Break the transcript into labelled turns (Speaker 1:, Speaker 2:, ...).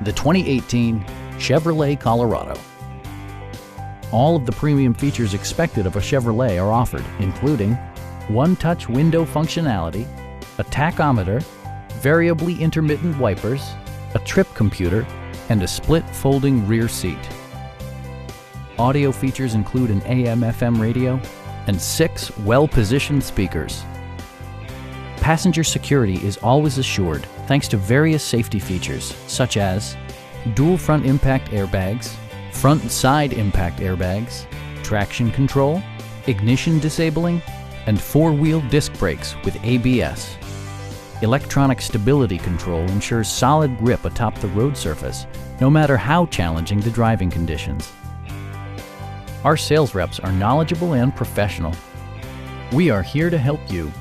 Speaker 1: the 2018 Chevrolet Colorado. All of the premium features expected of a Chevrolet are offered, including one-touch window functionality, a tachometer, variably intermittent wipers, a trip computer, and a split folding rear seat. Audio features include an AM/FM radio and 6 well-positioned speakers. Passenger security is always assured thanks to various safety features such as dual front impact airbags, front and side impact airbags, traction control, ignition disabling, and 4-wheel disc brakes with ABS. Electronic stability control ensures solid grip atop the road surface, no matter how challenging the driving conditions. Our sales reps are knowledgeable and professional. We are here to help you.